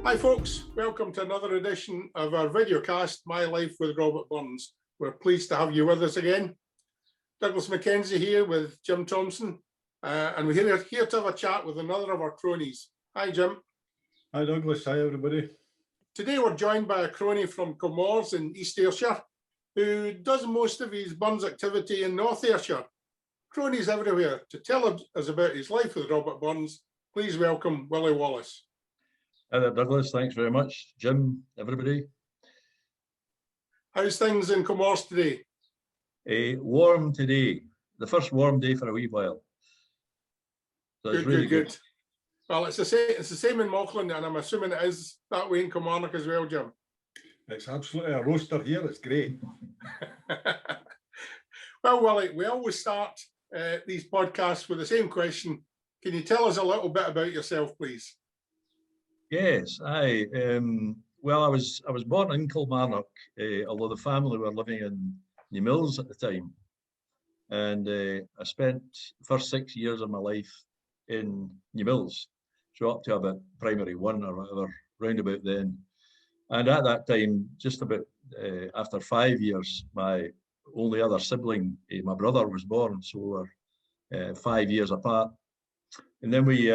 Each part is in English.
Hi folks, welcome to another edition of our videocast, My Life with Robert Burns. We're pleased to have you with us again. Douglas Mackenzie here with Jim Thompson, and we're here to have a chat with another of our cronies. Hi Jim. Hi Douglas, hi everybody. Today we're joined by a crony from Comores in East Ayrshire, who does most of his Burns activity in North Ayrshire. Cronies everywhere. To tell us about his life with Robert Burns, please welcome Willie Wallace. Hi there, Douglas. Thanks very much. Jim, everybody. How's things in Comores today? Warm today. The first warm day for a wee while. So it's really good. Well, it's the same in Mauchline, and I'm assuming it is that way in Kilmarnock as well, Jim. It's absolutely a roaster here. It's great. Well, Willie, we always start these podcasts with the same question. Can you tell us a little bit about yourself, please? Yes, well, I was born in Kilmarnock, although the family were living in New Mills at the time, and I spent the first 6 years of my life in New Mills, so up to about primary one or whatever, round about then. And at that time, just about after 5 years, my only other sibling, my brother, was born, so we were 5 years apart. And then we,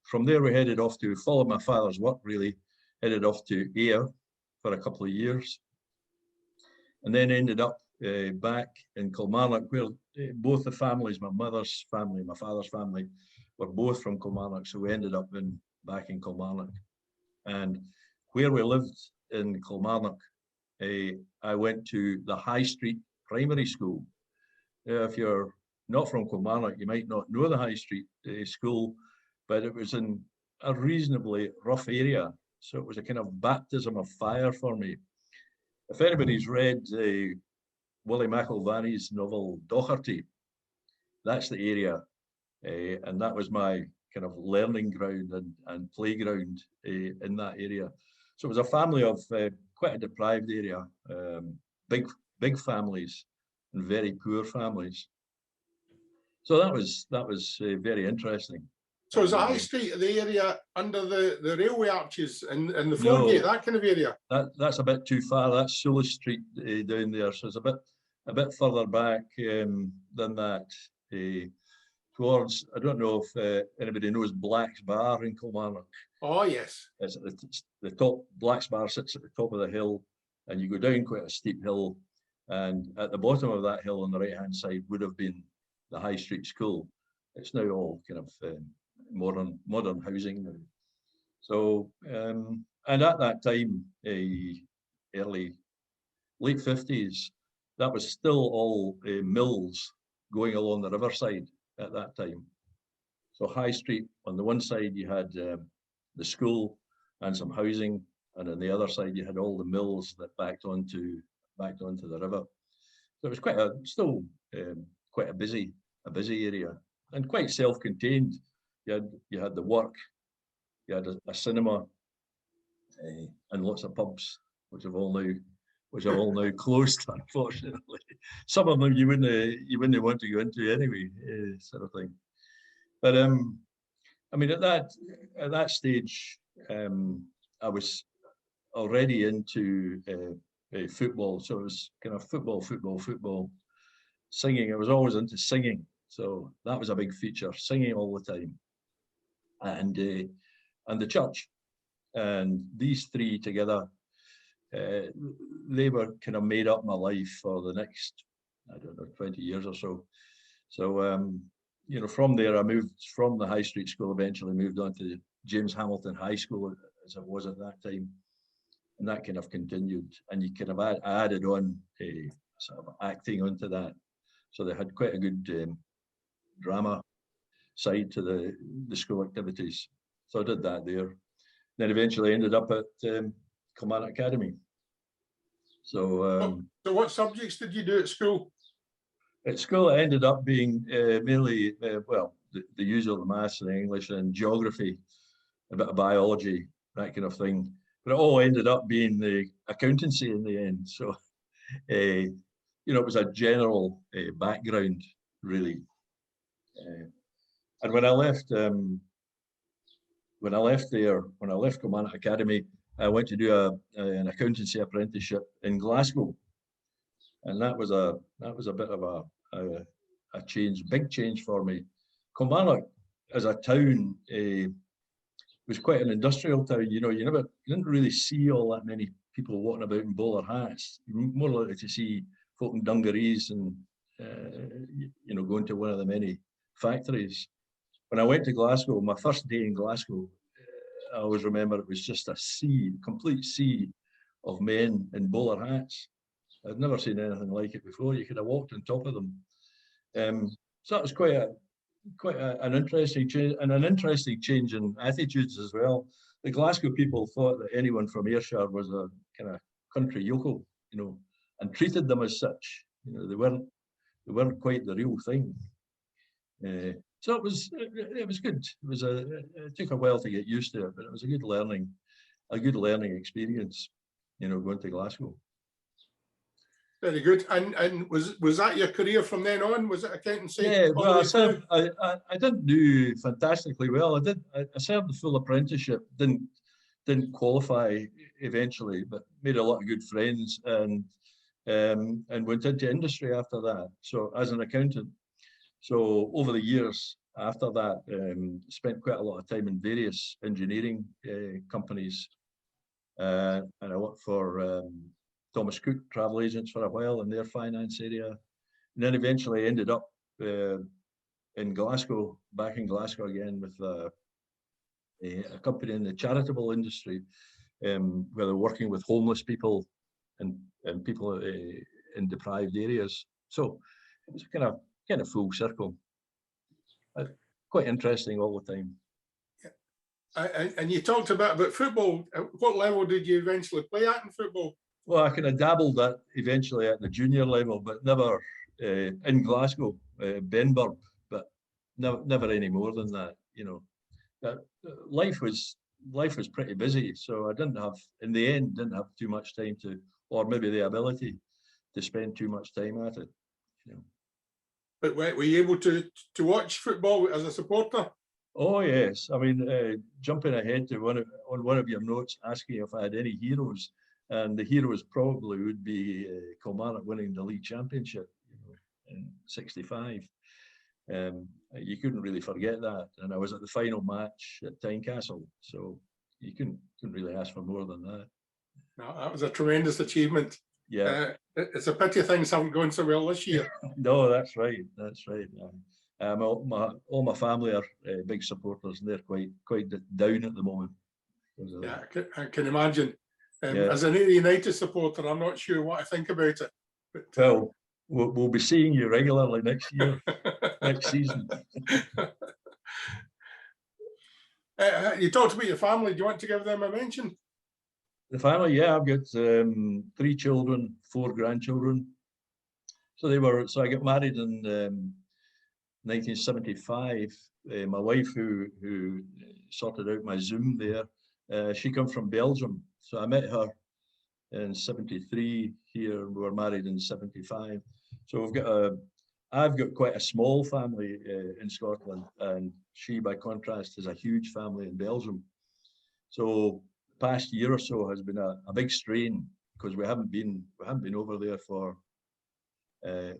from there, we headed off to follow my father's work, really, headed off to Ayr for a couple of years. And then ended up back in Kilmarnock, where both the families, my mother's family, my father's family, were both from Kilmarnock. So we ended up back in Kilmarnock. And where we lived in Kilmarnock, I went to the High Street Primary School. If you're not from Kilmarnock, you might not know the High Street School, but it was in a reasonably rough area. So it was a kind of baptism of fire for me. If anybody's read Willie McIlvaney's novel Docherty, that's the area. And that was my kind of learning ground and playground in that area. So it was a family of quite a deprived area, big families and very poor families. So that was very interesting. So is the High Street the area under the railway arches and the Foregate, that kind of area? That's a bit too far. That's Solis Street down there, so it's a bit further back than that. Towards, I don't know if anybody knows Black's Bar in Kilmarnock. Oh yes. It's at the top. Black's Bar sits at the top of the hill, and you go down quite a steep hill, and at the bottom of that hill on the right hand side would have been the High Street School. It's now all kind of modern housing. So and at that time, late 50s, that was still all mills going along the riverside at that time. So High Street, on the one side you had the school and some housing, and on the other side you had all the mills that backed onto the river. So it was still quite a busy area, and quite self-contained. You had the work, you had a cinema, and lots of pubs, which have all now closed, unfortunately. Some of them you wouldn't want to go into anyway, sort of thing. But I mean, at that stage, I was already into football, so it was kind of football. Singing, I was always into singing, so that was a big feature. Singing all the time, and the church, and these three together, they were kind of made up my life for the next, I don't know, 20 years or so. So you know, from there I moved from the High Street School, eventually moved on to James Hamilton High School, as it was at that time, and that kind of continued. And you kind of added on sort of acting onto that, so they had quite a good drama side to the school activities. So I did that there. Then eventually ended up at Kilmarnock Academy. So what subjects did you do at school? At school, it ended up being mainly, well, the usual, the maths and English and geography, a bit of biology, that kind of thing. But it all ended up being the accountancy in the end. So, you know, it was a general background, really. And when I left when I left there, when I left Kilmarnock Academy, I went to do an accountancy apprenticeship in Glasgow, and that was a bit of a change, big change for me. Kilmarnock as a town was quite an industrial town. You know, you didn't really see all that many people walking about in bowler hats. You're more likely to see folk in dungarees and you know, going to one of the many factories. When I went to Glasgow, my first day in Glasgow, I always remember it was just a sea, complete sea of men in bowler hats. I'd never seen anything like it before. You could have walked on top of them. So that was quite an interesting change, and an interesting change in attitudes as well. The Glasgow people thought that anyone from Ayrshire was a kind of country yokel, you know, and treated them as such. You know, they weren't quite the real thing. So it was good. It took a while to get used to it, but it was a good learning experience, you know, going to Glasgow. Very good. And was that your career from then on? Was it accountancy? Yeah, well, I didn't do fantastically well. I served the full apprenticeship, didn't qualify eventually, but made a lot of good friends and went into industry after that. So as an accountant. So over the years after that, spent quite a lot of time in various engineering companies. And I worked for Thomas Cook travel agents for a while in their finance area. And then eventually ended up in Glasgow, back in Glasgow again with a company in the charitable industry, where they're working with homeless people and people in deprived areas. So it was kind of full circle. Quite interesting all the time. Yeah. And you talked about football. At what level did you eventually play at in football? Well, I kind of dabbled at eventually at the junior level, but never in Glasgow, Benburb, but never any more than that. You know, life was pretty busy, so I didn't have too much time to, or maybe the ability to spend too much time at it. You know. But were you able to watch football as a supporter? Oh yes, I mean, jumping ahead to one of your notes, asking if I had any heroes, and the heroes probably would be Kilmarnock winning the league championship, you know, in '65. You couldn't really forget that, and I was at the final match at Tynecastle, so you couldn't really ask for more than that. No, that was a tremendous achievement. Yeah, it's a pity things haven't gone so well this year. no, that's right. That's right. All my family are big supporters, and they're quite down at the moment. Yeah, I can imagine. Yeah. As an Ayr United supporter, I'm not sure what I think about it. But, well, we'll be seeing you regularly next year, next season. You talked about your family. Do you want to give them a mention? The family, yeah, I've got 3 children, 4 grandchildren. So I got married in 1975. My wife, who sorted out my Zoom there, she comes from Belgium. So I met her in '73 here. We were married in '75. So I've got quite a small family in Scotland, and she, by contrast, has a huge family in Belgium. So the past year or so has been a big strain because we haven't been over there for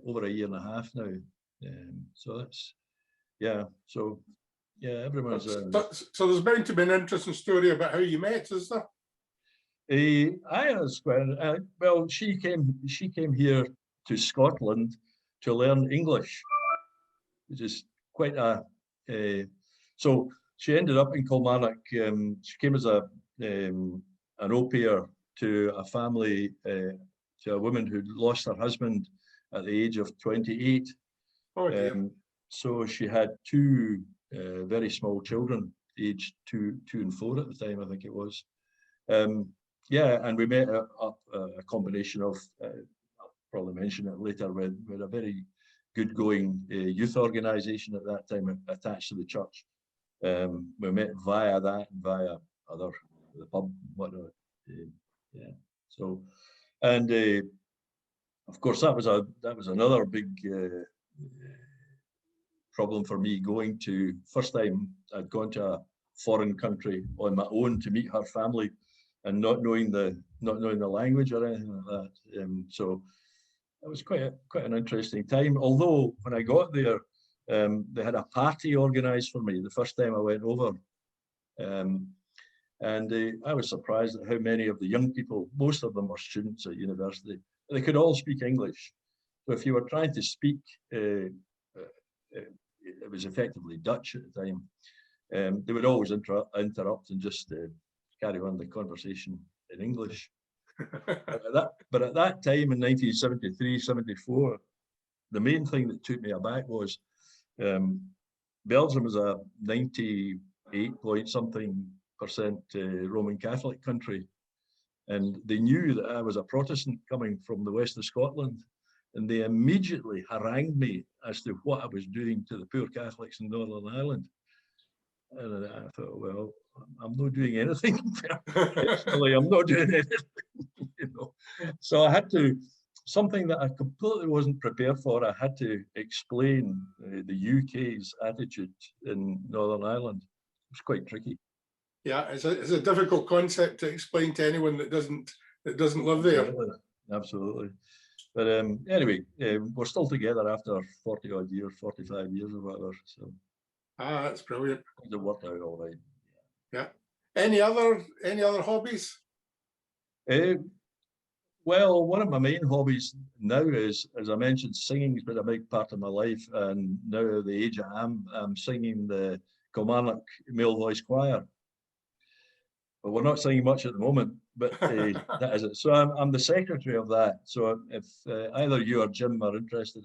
over a year and a half now. So that's So yeah, everyone's. So there's bound to be an interesting story about how you met, is there? Well, she came here to Scotland to learn English, which is quite so she ended up in Kilmarnock. She came as an au pair to a family, to a woman who'd lost her husband at the age of 28. Oh, dear. So she had 2 very small children, aged 2 and 4 at the time, I think it was. Yeah, and we met a combination of, I'll probably mention it later, with a very good going youth organisation at that time attached to the church. We met via that and via the pub, whatnot. Yeah, so, and of course that was another big problem for me going to, first time I'd gone to a foreign country on my own to meet her family, and not knowing the language or anything like that. So it was quite an interesting time. Although when I got there, they had a party organised for me the first time I went over. And I was surprised at how many of the young people, most of them were students at university, they could all speak English. So if you were trying to speak, it was effectively Dutch at the time, they would always interrupt and just carry on the conversation in English. But at that time in 1973, 74, the main thing that took me aback was Belgium was a 98-point-something% Roman Catholic country. And they knew that I was a Protestant coming from the west of Scotland. And they immediately harangued me as to what I was doing to the poor Catholics in Northern Ireland. And I thought, well, I'm not doing anything. Personally, I'm not doing anything. So I had to, something that I completely wasn't prepared for, I had to explain the UK's attitude in Northern Ireland. It was quite tricky. Yeah, it's a difficult concept to explain to anyone that doesn't live there. Absolutely. But anyway, we're still together after 40 odd years, 45 years or whatever. So that's brilliant. It worked out all right. Yeah. Any other hobbies? Well, one of my main hobbies now is, as I mentioned, singing has been a big part of my life. And now at the age I am, I'm singing the Kilmarnock Male Voice Choir. But we're not singing much at the moment, but that is it. So I'm the secretary of that. So if either you or Jim are interested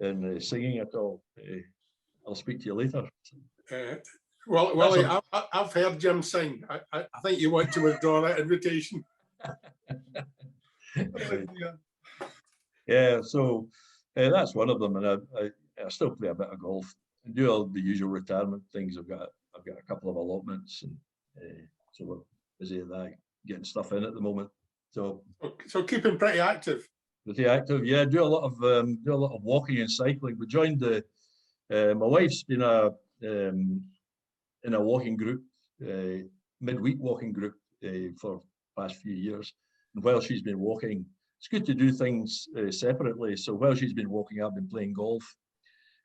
in singing at all, I'll speak to you later. Well, Willie, I've heard Jim sing. I think you want to withdraw that invitation. Yeah, so that's one of them, and I still play a bit of golf. I do all the usual retirement things. I've got a couple of allotments, and so we're busy at that, getting stuff in at the moment. So keeping pretty active. Pretty active, yeah. Do a lot of walking and cycling. We joined my wife's been in a walking group, midweek walking group for the past few years. And while she's been walking, it's good to do things separately. So while she's been walking, I've been playing golf.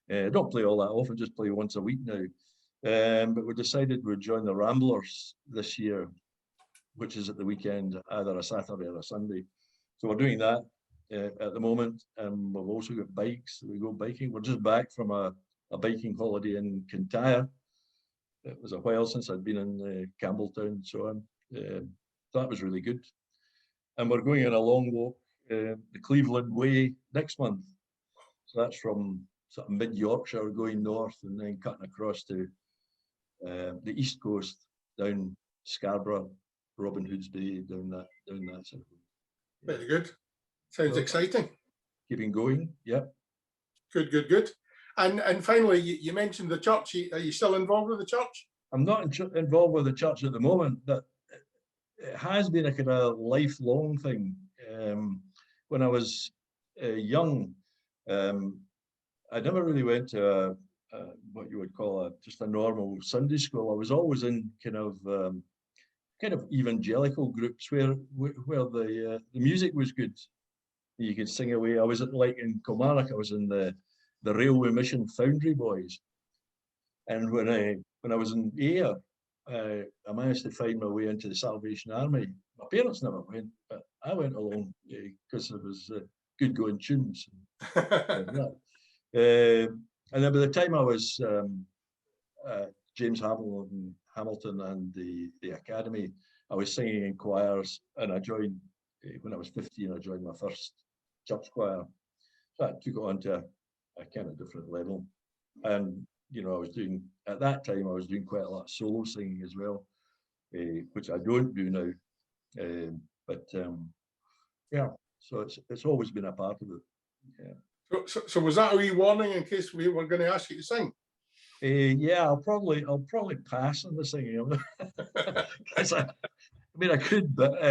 I don't play all that often, just play once a week now. But we decided we'd join the Ramblers this year, which is at the weekend, either a Saturday or a Sunday. So we're doing that at the moment. We've also got bikes. We go biking. We're just back from a biking holiday in Kintyre. It was a while since I'd been in Campbelltown, so that was really good. And we're going on a long walk, the Cleveland Way, next month. So that's from sort of mid-Yorkshire going north and then cutting across to the east coast, down Scarborough, Robin Hood's Bay, down that sort of. Yeah. Very good. Sounds exciting. Keeping going, yeah. Good. And finally, you mentioned the church. Are you still involved with the church? I'm not involved with the church at the moment, but it has been a kind of lifelong thing. When I was young, I never really went to what you would call just a normal Sunday school. I was always in kind of evangelical groups where the music was good. You could sing away. I was like in Kilmarnock. I was in the Railway Mission Foundry Boys, and when I was in Ayr, I managed to find my way into the Salvation Army. My parents never went, but I went along because it was good going tunes. And then by the time I was James Hamilton and the Academy, I was singing in choirs, and I joined, when I was 15, I joined my first church choir. So I took it on to a kind of different level. And, at that time, I was doing quite a lot of solo singing as well, which I don't do now. Yeah, so it's always been a part of it. Yeah. So was that a wee warning in case we were going to ask you to sing? Yeah, I'll probably pass on the singing. I could, but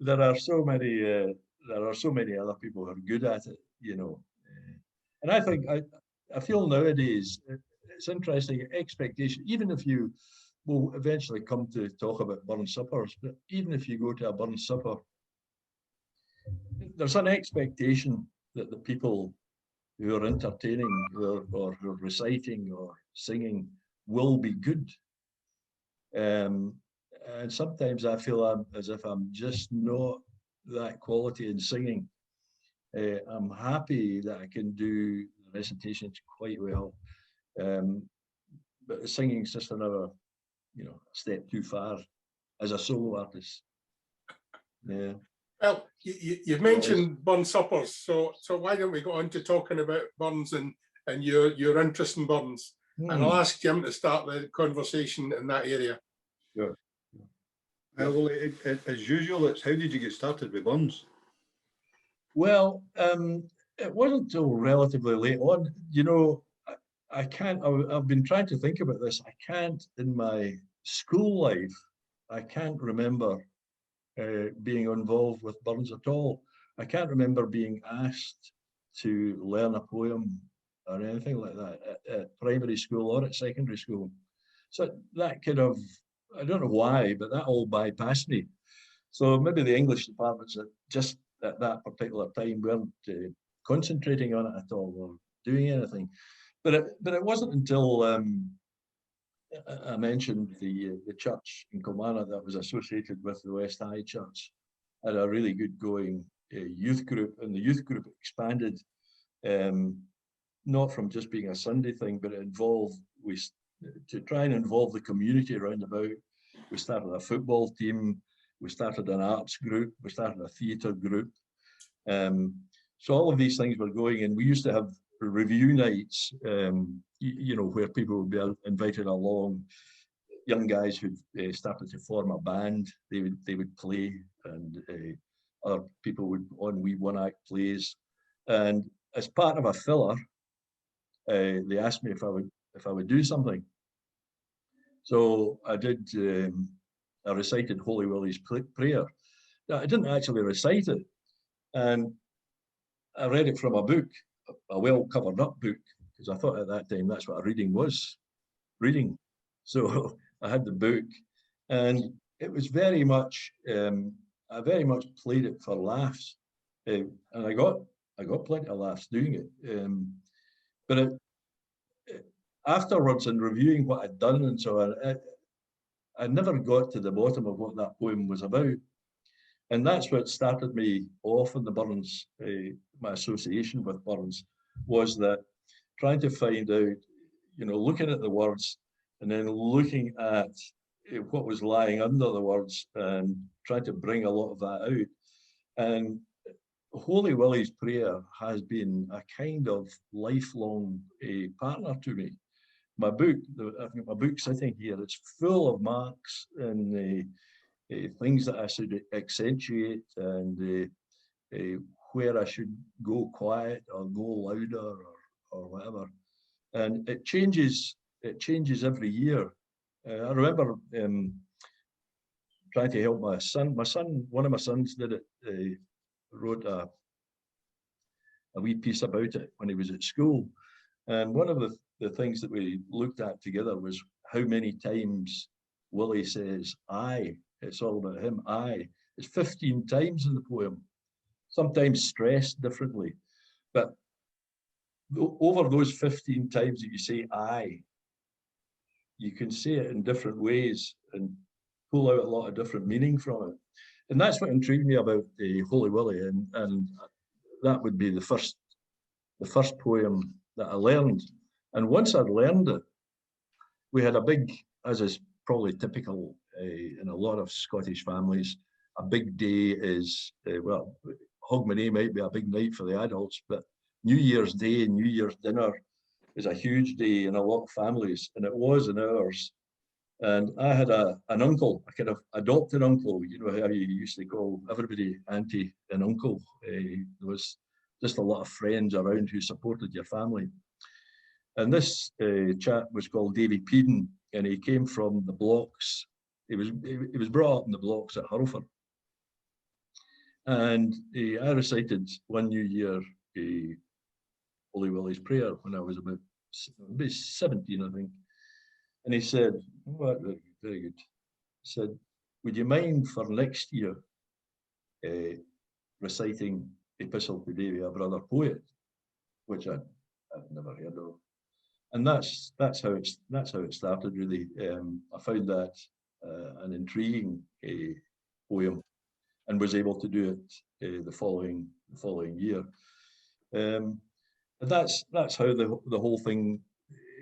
there are so many other people who are good at it, And I think I feel nowadays it's interesting expectation. Even if you we'll eventually come to talk about burn suppers, but even if you go to a burn supper, there's an expectation that the people who are entertaining or who are reciting or singing will be good. And sometimes I feel as if I'm just not that quality in singing. I'm happy that I can do the recitations quite well. But the singing's just another, a step too far as a solo artist. Yeah. Well, you've mentioned burn suppers, so why don't we go on to talking about burns and your interest in burns? And I'll ask Jim to start the conversation in that area. Sure. Well, as usual, it's how did you get started with burns? Well, it wasn't until relatively late on. I can't. I've been trying to think about this. I can't, in my school life, I can't remember being involved with burns at all. I can't remember being asked to learn a poem or anything like that at primary school or at secondary school. So that kind of, I don't know why, but that all bypassed me. So maybe the English departments just at that particular time weren't concentrating on it at all or doing anything. But it wasn't until I mentioned the church in Kilmarnock that was associated with the West High Church had a really good going youth group, and the youth group expanded, not from just being a Sunday thing, but it involved, to try and involve the community around about. We started a football team, we started an arts group, we started a theatre group. So all of these things were going, and we used to have review nights, where people would be invited along. Young guys who started to form a band, they would play, and other people would on wee one-act plays. And as part of a filler, they asked me if I would do something. So I did. I recited Holy Willie's prayer. Now, I didn't actually recite it, and I read it from a book, a well-covered up book, because I thought at that time that's what a reading was, reading. So I had the book, and it was very much, I very much played it for laughs, and I got plenty of laughs doing it. But afterwards, in reviewing what I'd done and so on, I never got to the bottom of what that poem was about. And that's what started me off in the burns. My association with burns was that trying to find out, looking at the words and then looking at what was lying under the words and trying to bring a lot of that out. And Holy Willie's prayer has been a kind of lifelong partner to me. My book, I've got my book sitting here, it's full of marks and things that I should accentuate and where I should go quiet or go louder or whatever. And it changes every year. I remember trying to help my son. One of my sons did it, wrote a wee piece about it when he was at school. And one of the things that we looked at together was how many times Willie says, I. It's all about him, I. It's 15 times in the poem, sometimes stressed differently. But over those 15 times that you say I, you can say it in different ways and pull out a lot of different meaning from it. And that's what intrigued me about the Holy Willie. And that would be the first poem that I learned. And once I'd learned it, we had a big, as is probably typical in a lot of Scottish families, a big day is, Hogmanay might be a big night for the adults, but New Year's Day and New Year's dinner is a huge day in a lot of families, and it was in ours. And I had an uncle, a kind of adopted uncle, how you used to call everybody auntie and uncle. There was just a lot of friends around who supported your family. And this chap was called Davy Peden, and he came from the blocks. He was brought up in the blocks at Hurlford. And I recited one New Year Holy Willie's prayer when I was about 17, I think. And he said, very good. Said, would you mind for next year reciting Epistle to Davy, a Brother Poet, which I've never heard of. And that's how it started, really. I found that an intriguing poem, and was able to do it the following year. And that's how the whole thing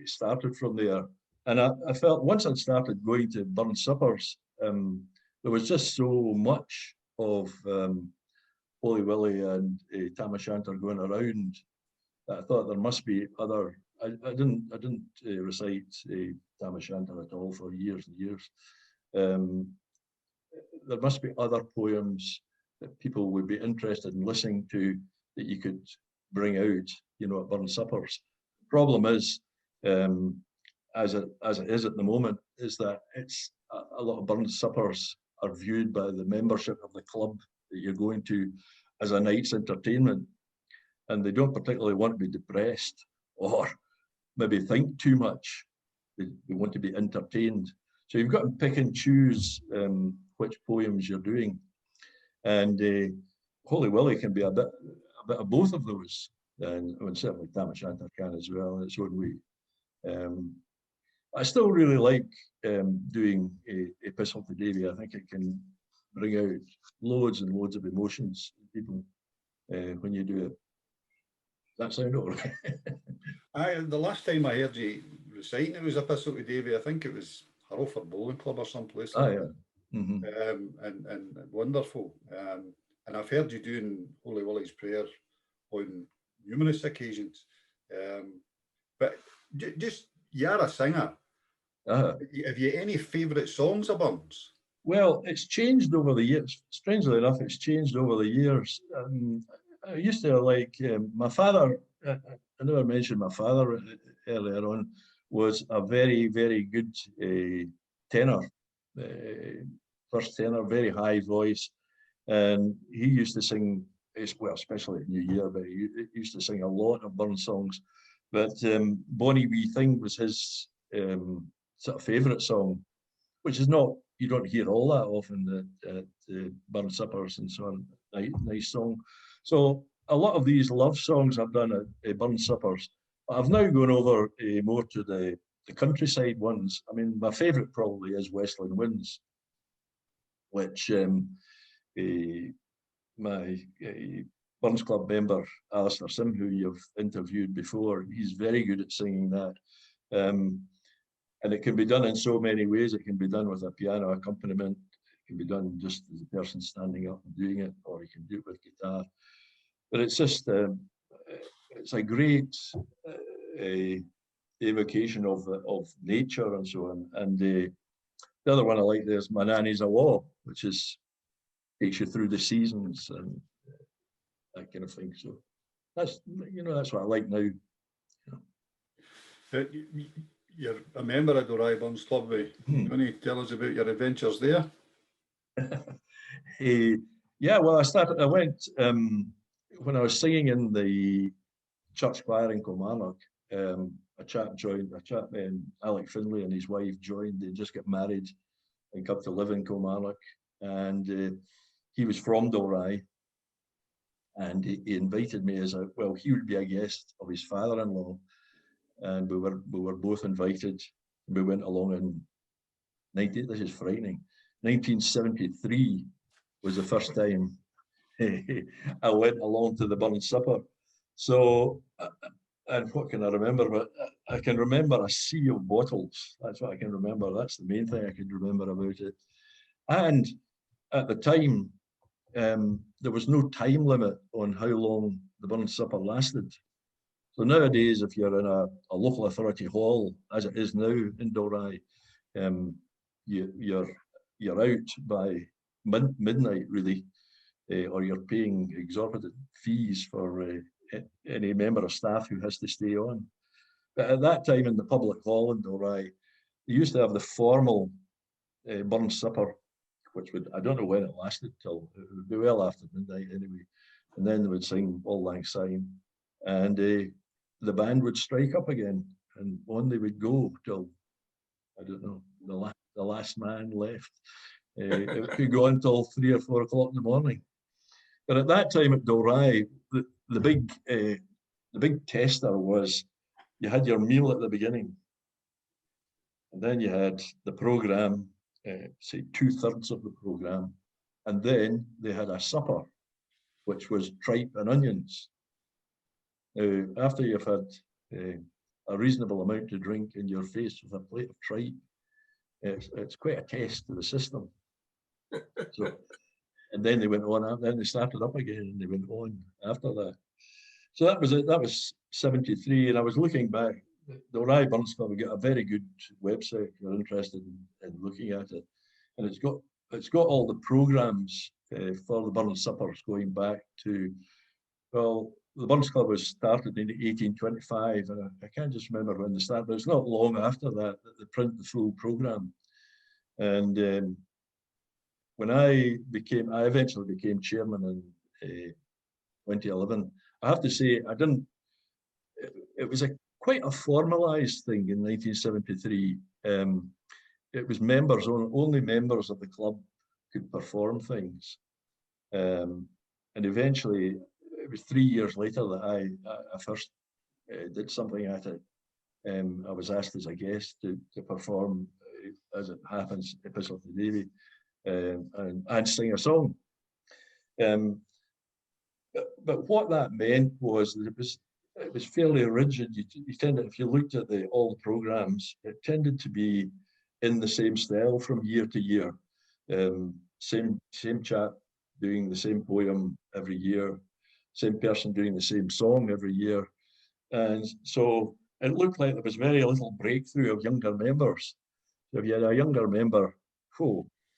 started from there. And I felt once I'd started going to burn suppers, there was just so much of Holy Willie and Tam O'Shanter going around that I thought there must be other. I didn't recite Tam O'Shanter at all for years and years. There must be other poems that people would be interested in listening to that you could bring out, at burn suppers. Problem is, as it is at the moment, is that it's a lot of burn suppers are viewed by the membership of the club that you're going to as a night's entertainment, and they don't particularly want to be depressed or maybe think too much. They want to be entertained. So you've got to pick and choose which poems you're doing, and Holy Willie can be a bit of both of those, and certainly Tam O'Shanter can as well in its own way. I still really like doing Epistle to Davy. I think it can bring out loads and loads of emotions in people when you do it. That sound all right? The last time I heard you reciting it was Epistle to Davy. I think it was Harrowford Bowling Club or someplace. Ah, yeah. Mm-hmm. And wonderful. And I've heard you doing Holy Willie's Prayer on numerous occasions. But just, you're a singer. Have you any favourite songs of Burns? Well, it's changed over the years. Strangely enough, it's changed over the years. I used to like my father. I never mentioned my father earlier on. Was a very, very good tenor, first tenor, very high voice, and he used to sing. Well, especially at New Year, but he used to sing a lot of Burns songs. But Bonnie Wee Thing was his sort of favourite song, which is not, you don't hear all that often at burn suppers and so on. Nice song. So a lot of these love songs I've done at burn suppers. I've now gone over more to the countryside ones. I mean, my favourite probably is Westland Winds, which my Burns Club member, Alistair Sim, who you've interviewed before, he's very good at singing that. And it can be done in so many ways. It can be done with a piano accompaniment. It can be done just as a person standing up and doing it, or you can do it with guitar. But it's just, it's a great evocation of nature and so on. And the other one I like there is My Nanny's a Law, which takes you through the seasons and that kind of thing. So that's what I like now. You're a member of Dorai Burns Club. Can you tell us about your adventures there? Yeah, well, I went when I was singing in the church choir in Kilmarnock. A chap, Alec Finlay and his wife joined. They just got married and come to live in Kilmarnock, and he was from Dorai, and he invited me he would be a guest of his father-in-law, and we were both invited. We went along in this is frightening. 1973 was the first time I went along to the burn supper. So, and what can I remember? But I can remember a sea of bottles. That's what I can remember. That's the main thing I can remember about it. And at the time, there was no time limit on how long the burn supper lasted. So nowadays, if you're in a local authority hall, as it is now in Dorai, you're out by midnight, really, or you're paying exorbitant fees for any member of staff who has to stay on. But at that time in the public hall in Dorai, they used to have the formal burn supper, which I don't know when it lasted till, it would be well after midnight anyway. And then they would sing Auld Lang Syne, and the band would strike up again, and on they would go till I don't know, the last man left. It could go until 3 or 4 o'clock in the morning. But at that time at Dalry, the big tester was you had your meal at the beginning, and then you had the programme, say 2/3 of the programme, and then they had a supper, which was tripe and onions. After you've had a reasonable amount to drink and you're faced with a plate of tripe, it's quite a test to the system. So, and then they went on, then they started up again and they went on after that. So that was it. That was 73. And I was looking back, the Rye Burns Club, we got a very good website if you're interested in looking at it. And it's got all the programs for the Burns Suppers going back to, well, the Burns Club was started in 1825, and I can't just remember when they started, but it's not long after that they print the full program. And when I eventually became chairman in 2011, I have to say, it was quite a formalized thing in 1973. It was only members of the club could perform things. And eventually, it was 3 years later that I first did something at it. I was asked as a guest to perform, as it happens, Epistle to Davy, and sing a song. But what that meant was that it was fairly rigid. You tended, if you looked at all the programs, it tended to be in the same style from year to year. Same chap doing the same poem every year, same person doing the same song every year. And so it looked like there was very little breakthrough of younger members. So if you had a younger member,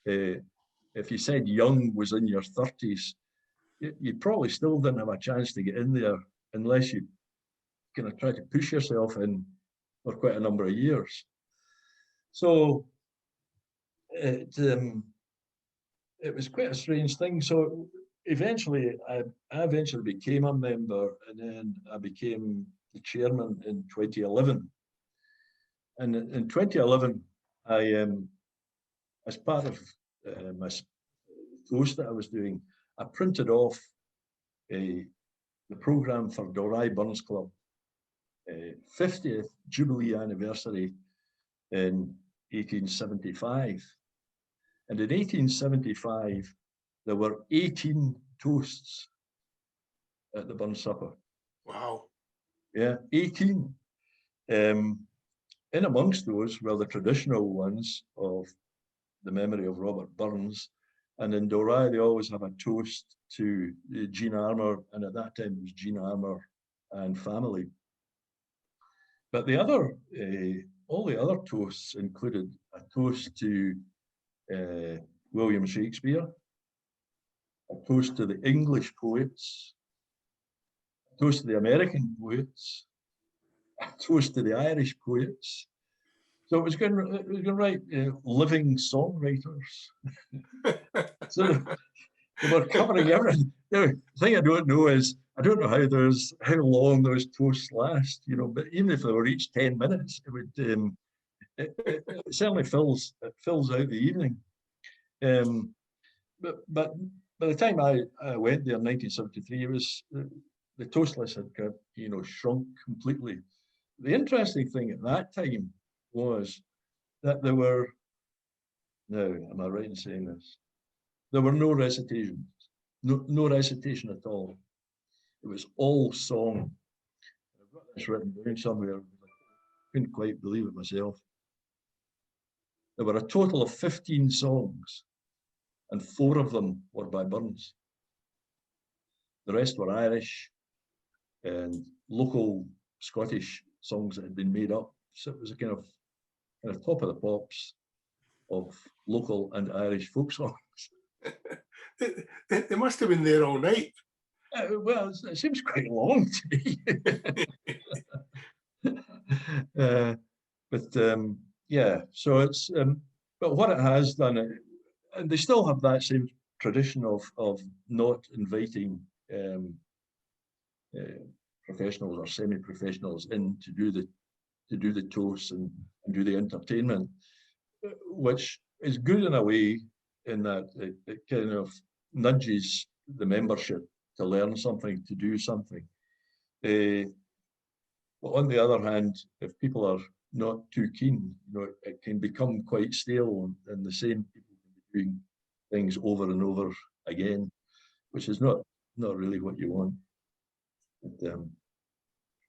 if you said young was in your 30s, you probably still didn't have a chance to get in there unless you kind of try to push yourself in for quite a number of years. So it was quite a strange thing. So eventually, I eventually became a member, and then I became the chairman in 2011. And in 2011, as part of my post that I was doing, I printed off the programme for Dalry Burns Club, 50th Jubilee anniversary in 1875. And in 1875, there were 18 toasts at the Burns Supper. Wow. Yeah, 18. In amongst those were the traditional ones of the memory of Robert Burns. And in Dalry, they always have a toast to Jean Armour, and at that time it was Jean Armour and family. But all the other toasts included a toast to William Shakespeare, a toast to the English poets, a toast to the American poets, a toast to the Irish poets. So it was going to write living songwriters. So they were covering everything. The thing I don't know is, I don't know how long those toasts last, but even if they were each 10 minutes, it would it certainly fills out the evening. But by the time I went there in 1973, it was the toast list had shrunk completely. The interesting thing at that time was that there were, now am I right in saying this? There were no recitations, no recitation at all. It was all song. I've got this written down somewhere. I couldn't quite believe it myself. There were a total of 15 songs, and 4 of them were by Burns. The rest were Irish and local Scottish songs that had been made up. So it was a kind of top of the pops of local and Irish folk songs. They must have been there all night. Well, it seems quite long to me. Yeah, so it's, but what it has done, and they still have that same tradition of not inviting professionals or semi-professionals in to do the toasts and and do the entertainment, which is good in a way in that it kind of nudges the membership to learn something, to do something. But on the other hand, if people are not too keen, it can become quite stale, and the same people can be doing things over and over again, which is not really what you want. But,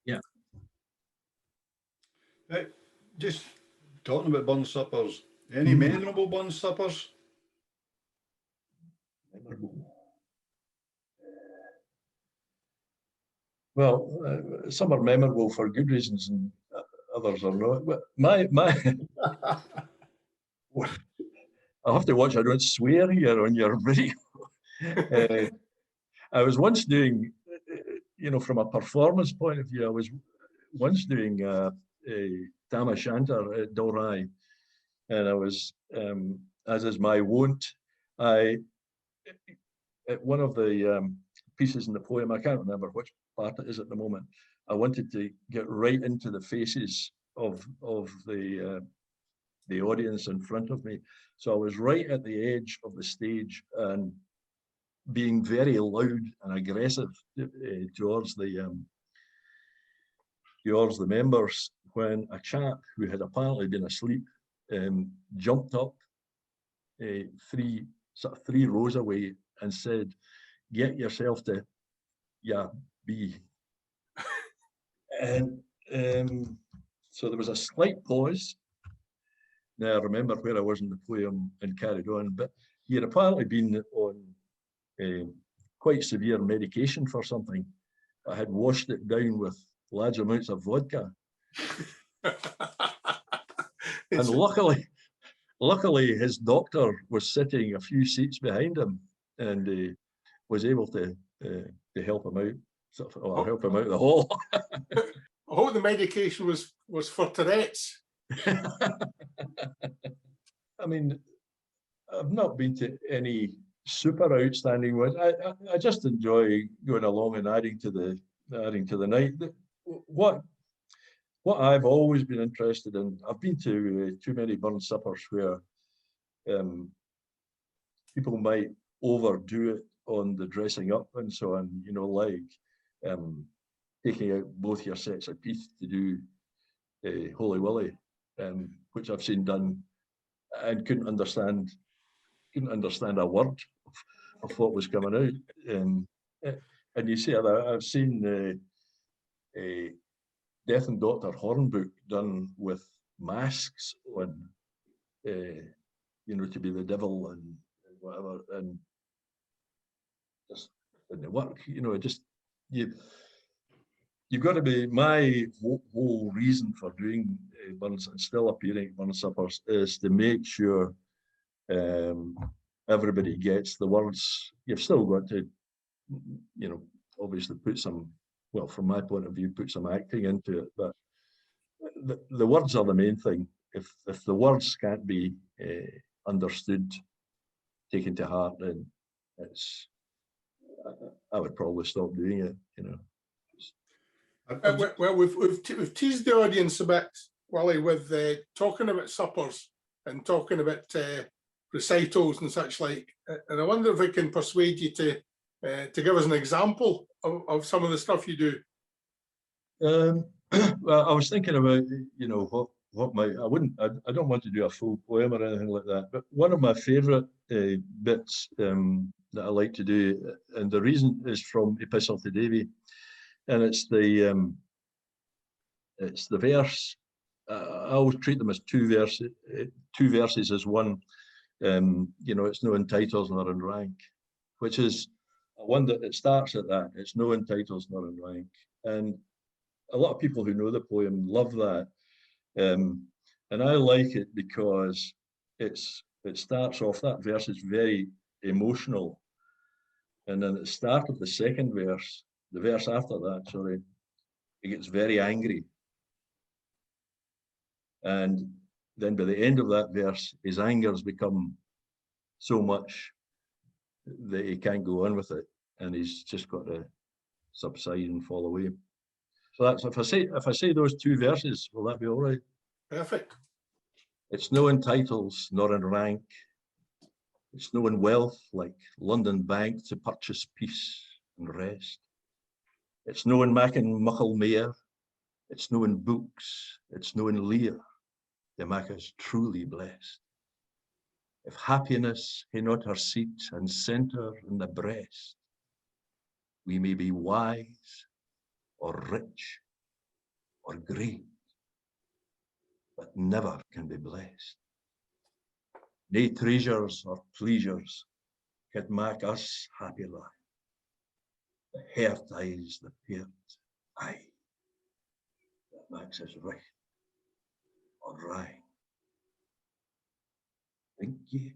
yeah. Just talking about bun suppers, any memorable bun suppers? Memorable. Well, some are memorable for good reasons, and others are not. But my I'll have to watch I don't swear here on your video. I was once doing, from a performance point of view, I was once doing a Tam O'Shanter at Dalry, and I was, as is my wont, at one of the pieces in the poem, I can't remember which part it is at the moment, I wanted to get right into the faces of the audience in front of me. So I was right at the edge of the stage and being very loud and aggressive towards the members, when a chap who had apparently been asleep jumped up 3 rows away and said, "Get yourself to B." And so there was a slight pause. Now I remember where I was in the poem and carried on, but he had apparently been on quite severe medication for something. I had washed it down with large amounts of vodka. And luckily his doctor was sitting a few seats behind him and was able to help him out, help him out the hall. I hope the medication was for Tourette's. I mean, I've not been to any super outstanding ones. I just enjoy going along and adding to the night. What I've always been interested in, I've been to too many burn suppers where people might overdo it on the dressing up and so on, like taking out both your sets of teeth to do Holy Willie, which I've seen done and couldn't understand a word of what was coming out. And you see, I've seen Death and Dr. Hornbook done with masks on, to be the devil and whatever, and just didn't work. You've got to be, my whole reason for doing burns and still appearing at burn suppers is to make sure everybody gets the words. You've still got to, obviously put some, well, from my point of view, put some acting into it, but the words are the main thing. If the words can't be understood, taken to heart, then I would probably stop doing it, Well, we've teased the audience a bit, Willie, with talking about suppers and talking about recitals and such like. And I wonder if we can persuade you to give us an example of some of the stuff you do. Well, I was thinking about, what might, I don't want to do a full poem or anything like that, but one of my favourite bits that I like to do, and the reason is from Epistle to Davy, and it's the verse. I always treat them as two verses as one. It's no in titles nor in rank, which is one that it starts at that. It's no in titles nor in rank, and a lot of people who know the poem love that, and I like it because it starts off, that verse is very emotional, and then at the start of the second verse, the verse after that, sorry, it gets very angry. And then by the end of that verse, his anger has become so much that he can't go on with it, and he's just got to subside and fall away. So that's, if I say those two verses, will that be all right? Perfect. It's no in titles nor in rank. It's no in wealth like London Bank to purchase peace and rest. It's no in making muckle mayor. It's no in books. It's no in lear. The mak us truly blessed. If happiness hae not her seat and centre in the breast, we may be wise or rich or great, but never can be blessed. Nae treasures or pleasures can make us happy life. The heart eyes the peart eye that makes us right or wrang. Think ye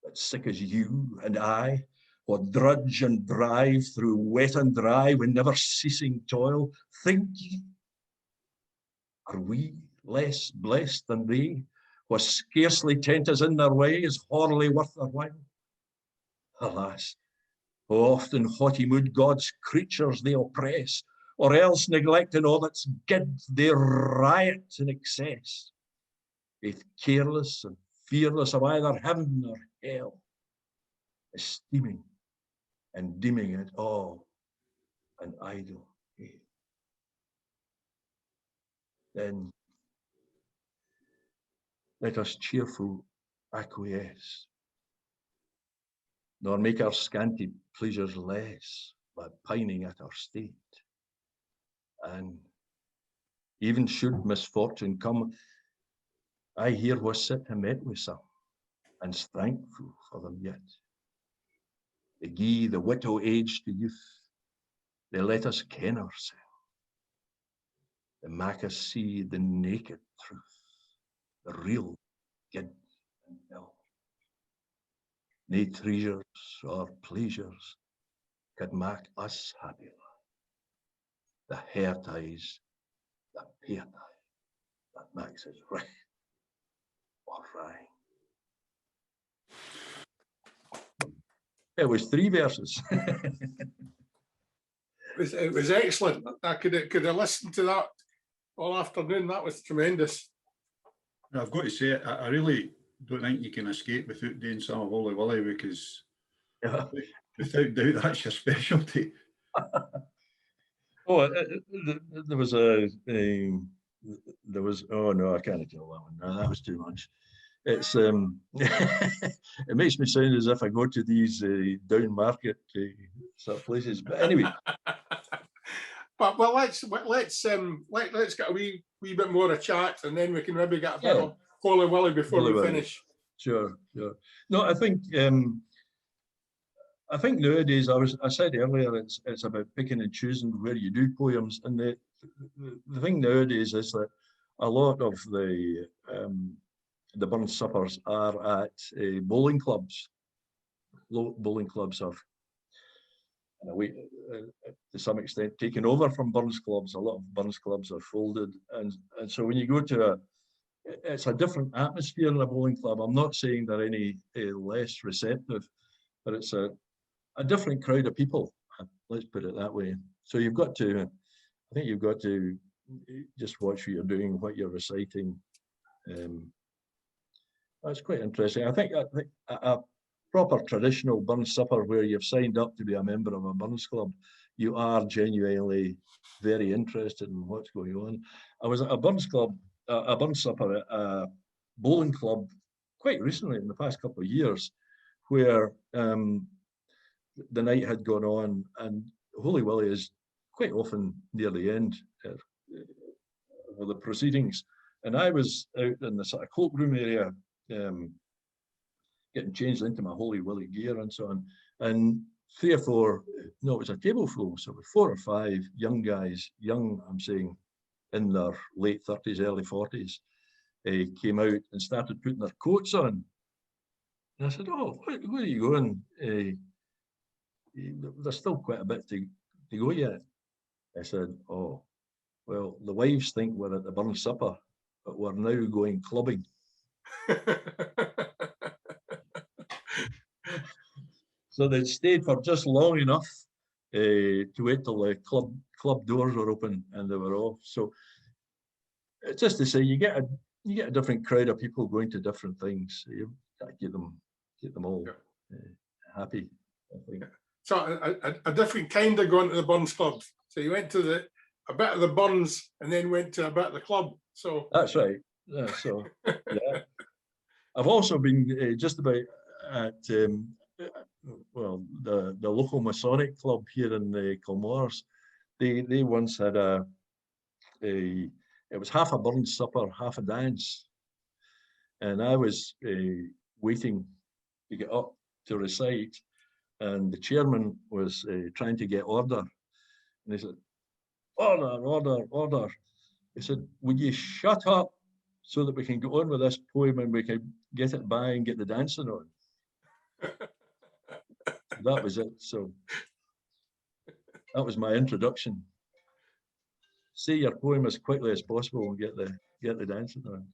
that sick as you and I, what drudge and drive through wet and dry with never ceasing toil, think ye, are we less blessed than they, who scarcely tent us in their way is wholly worth their while? Alas, how often haughty mood God's creatures they oppress, or else neglecting all that's good, they riot in excess, both careless and fearless of either heaven or hell, esteeming and deeming it all an idle tale. Then let us cheerful acquiesce, nor make our scanty pleasures less by pining at our state. And even should misfortune come, I here was sit and met with some, and thankful for them yet. They gie the wit o' age to youth, they let us ken ourselves, they make us see the naked truth, the real good and ill. Nae treasures or pleasures could make us happy. The heart eyes, the peart eye, that makes us right or wrang. It was 3 verses. It was excellent. I could have listened to that all afternoon. That was tremendous. I've got to say, I really don't think you can escape without doing some of Holy Willie, because Yeah. without doubt that's your specialty. Oh, there was oh no, I can't tell that one. No, that was too much. It's it makes me sound as if I go to these down market sort of places. But anyway, But well, let's get a wee bit more of a chat, and then we can maybe get a bit Yeah. of Holy Willie before Holy we Willie. finish. sure. No, I think nowadays, I said earlier, it's about picking and choosing where you do poems, and the thing nowadays is that a lot of the Burn Suppers are at bowling clubs. Bowling clubs have, in a way, to some extent, taken over from Burns clubs. A lot of Burns clubs are folded, and so when you go to it's a different atmosphere in a bowling club. I'm not saying they're any less receptive, but it's a different crowd of people. Let's put it that way. So you've got to, I think you've got to just watch what you're doing, what you're reciting. That's quite interesting. I think a proper traditional Burns supper where you've signed up to be a member of a Burns club, you are genuinely very interested in what's going on. I was at a Burns club, a Burns supper at a bowling club quite recently in the past couple of years, where the night had gone on, and Holy Willie is quite often near the end of the proceedings. And I was out in the sort of cloakroom area, getting changed into my Holy Willie gear and so on. And 3 or 4, no, it was a table full, so 4 or 5 young guys, I'm saying in their late 30s, early 40s, came out and started putting their coats on. And I said, oh, where are you going? There's still quite a bit to go yet. I said, oh, well, the wives think we're at the Burn supper, but we're now going clubbing. So they stayed for just long enough to wait till the club doors were open and they were off. So just to say, you get you get a different crowd of people going to different things. So you've got to get them all happy, I think. So a different kind of going to the Burns Club. So you went to a bit of the Burns and then went to a bit of the club. So that's right. Yeah, so yeah, I've also been just about at well, the local Masonic club here in the Kilmores. They once had it was half a Burns supper, half a dance, and I was waiting to get up to recite, and the chairman was trying to get order, and he said, "Order, order, order." He said, "Would you shut up so that we can go on with this poem and we can get it by and get the dancing on?" That was it. So that was my introduction. Say your poem as quickly as possible and get the dancing on.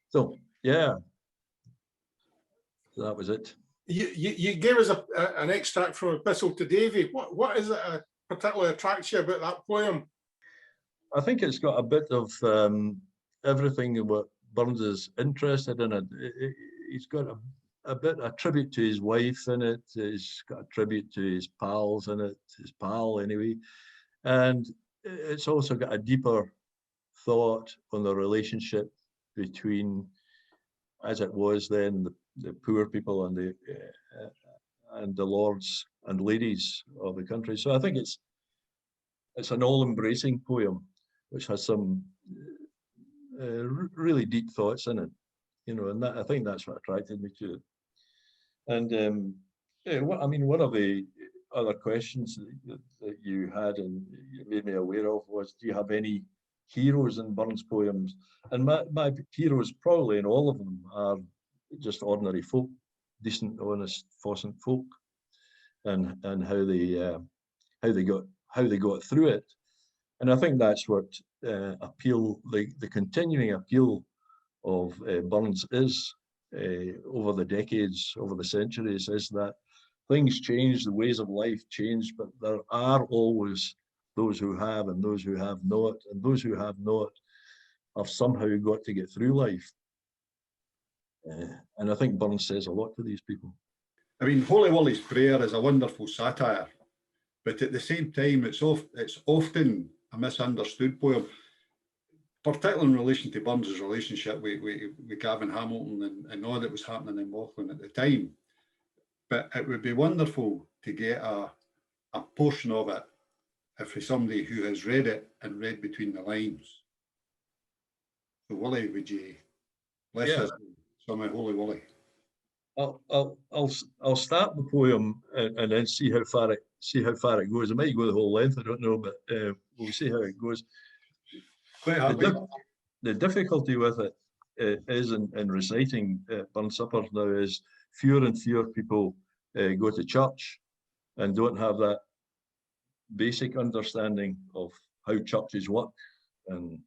So yeah, that was it. You gave us an extract from Epistle to Davy. What is it particularly attracts you about that poem? I think it's got a bit of everything what Burns is interested in it. He's got a bit a tribute to his wife in it. He's got a tribute to his pals in it, his pal anyway. And it's also got a deeper thought on the relationship between, as it was then, the poor people and the lords and ladies of the country. So I think it's an all-embracing poem, which has some really deep thoughts in it, and I think that's what attracted me to it. And one of the other questions that you had and you made me aware of was, do you have any heroes in Burns' poems? And my heroes, probably in all of them, are just ordinary folk, decent, honest, decent folk, and how they got through it. And I think that's what the continuing appeal of Burns is over the decades, over the centuries, is that things change, the ways of life change, but there are always those who have and those who have not, and those who have not have somehow got to get through life. And I think Burns says a lot to these people. I mean, Holy Willie's Prayer is a wonderful satire, but at the same time, it's often a misunderstood poem, particularly in relation to Burns' relationship with Gavin Hamilton and all that was happening in Mauchline at the time. But it would be wonderful to get a portion of it for somebody who has read it and read between the lines. So Willie, would you bless us some of Holy Willie? I'll start the poem and then see how far it goes. It might go the whole length, I don't know, but we'll see how it goes. The difficulty with it is in reciting Burns suppers now is fewer and fewer people go to church and don't have that basic understanding of how churches work, and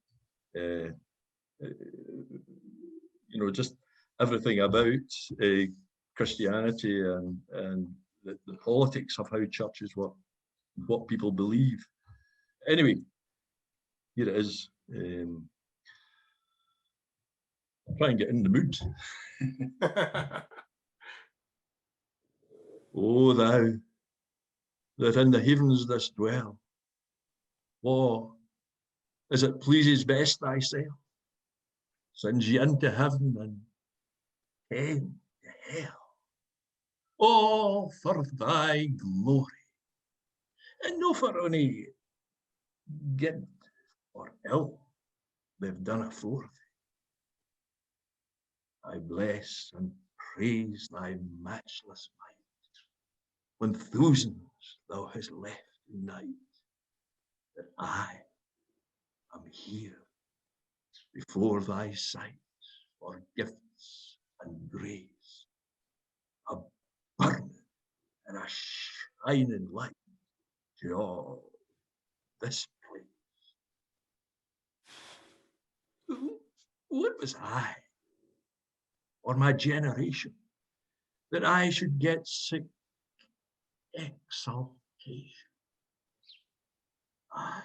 just everything about Christianity and the politics of how churches work, what people believe. Anyway, here it is. I'll try and get in the mood. O thou that in the heavens dost dwell, or as it pleases best thyself, send ye into heaven and hell to hell. Oh, for thy glory, and no for any good or ill they've done afore thee. I bless and praise thy matchless might, when thousands thou hast left in night, that I am here before thy sight for gifts and grace, a burning and a shining light to all this place. What was I, or my generation, that I should get sick exaltation? I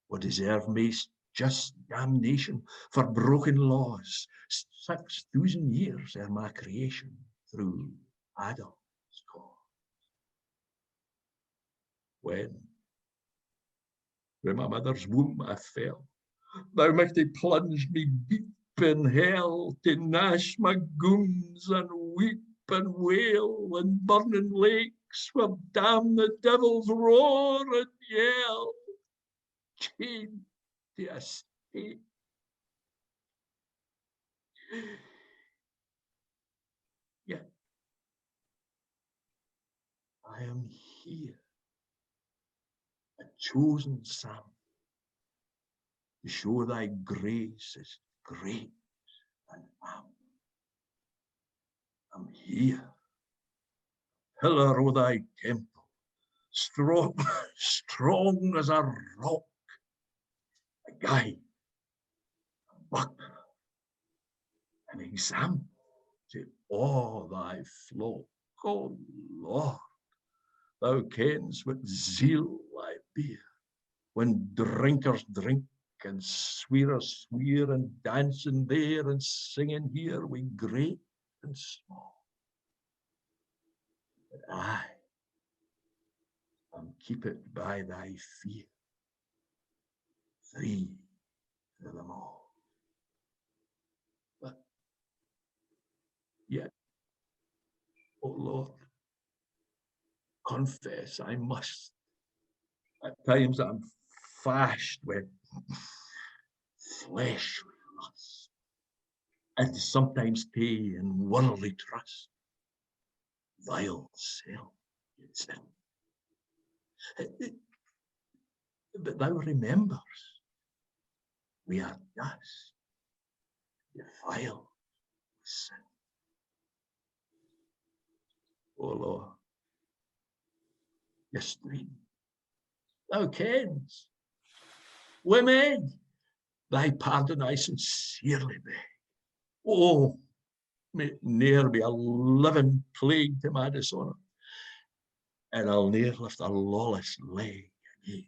would deserve most just damnation for broken laws. 6,000 years ere my creation through Adam's cause. When my mother's womb I fell, thou mighty plunged me deep in hell to gnash my goons and weep and wail in burning lakes where damn the devils roar and yell, chained to a stake. Yet I am here, a chosen son, to show thy grace is great and I'm here, pillar o' thy temple, strong as a rock, a guide, a buckler, an example to all thy flock. Oh Lord, thou kens what zeal I bear when drinkers drink and swearers swear and dancing there and singing here we great and small. But I am keepit by thy fear, free for them all. But yet, oh Lord, confess I must, at times I'm fashed with fleshly lust, and sometimes pay in worldly trust, vile self it's in. But thou remembers, we are dust, defiled with sin. O Lord, your stream, thou kens, women, thy pardon I sincerely beg. Oh, may it ne'er be a living plague to my dishonour, and I'll ne'er lift a lawless leg again.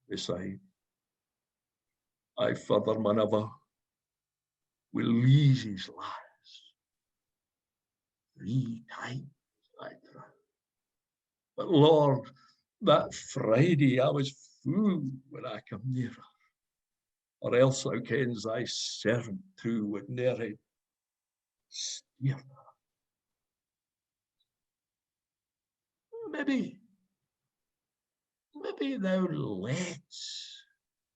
Beside, I further man ever will Lizzie's lass. 3 times I tried. But Lord, that Friday I was fool when I come near her, or else thou kens thy servant too would ne'er have steered her. Maybe thou lets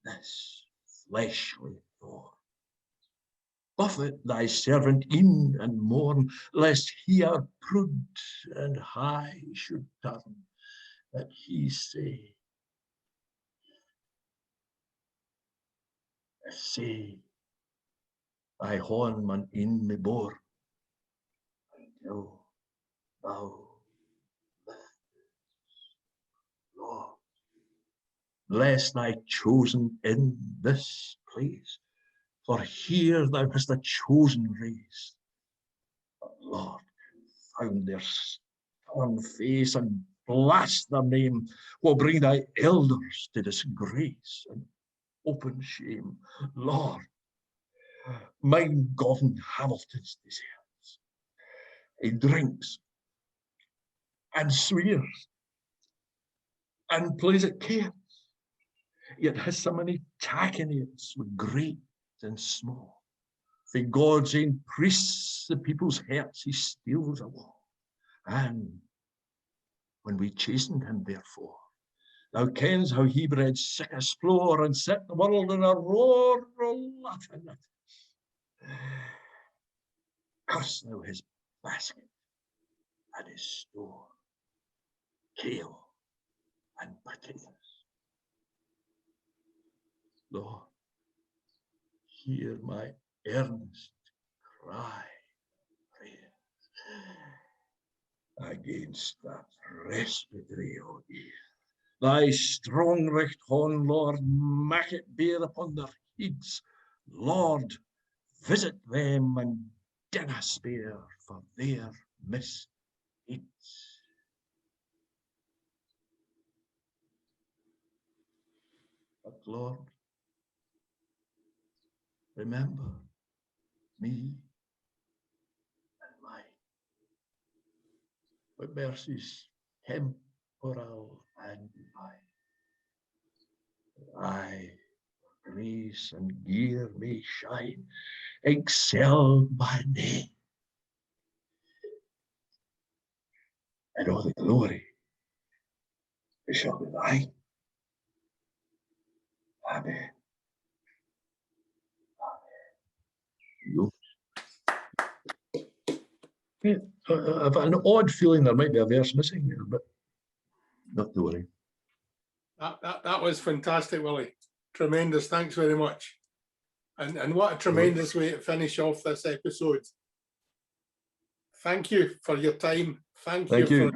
this fleshly thorn buffet thy servant in and mourn, lest he our prude and high should turn, that he say, thy horn man in me bore, until thou Lord, bless thy chosen in this place, for here thou hast a chosen race. But Lord, confound their stubborn face and blast their name, will bring thy elders to disgrace and open shame. Lord, mind Gordon Hamilton's deserts. He drinks and swears and plays at cards, yet has so many tachinades with great and small. For God's own priests, the people's hearts he steals away. And when we chastened him therefore, thou kens how he bred sick a splore and set the world in a roar of laughing at us. Curse thou his basket and his store, kale and potatoes. Lord, hear my earnest cry, prayer, against that respiratory, O ear. Thy strong recht hand, Lord, make it bear upon their heads. Lord, visit them and dinna spare for their misdeeds. Lord, remember me and mine, with mercies temporal and divine. I, grace and gear may shine, excel my name, and all the glory shall be thine. Amen. You. Yeah, I've an odd feeling there might be a verse missing there, but not to worry. That was fantastic, Willie. Tremendous. Thanks very much. And what a tremendous way to finish off this episode. Thank you for your time. Thank you.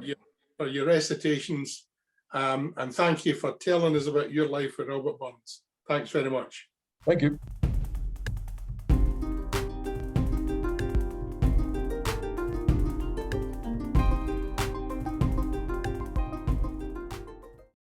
For your recitations. And thank you for telling us about your life with Robert Burns. Thanks very much. Thank you.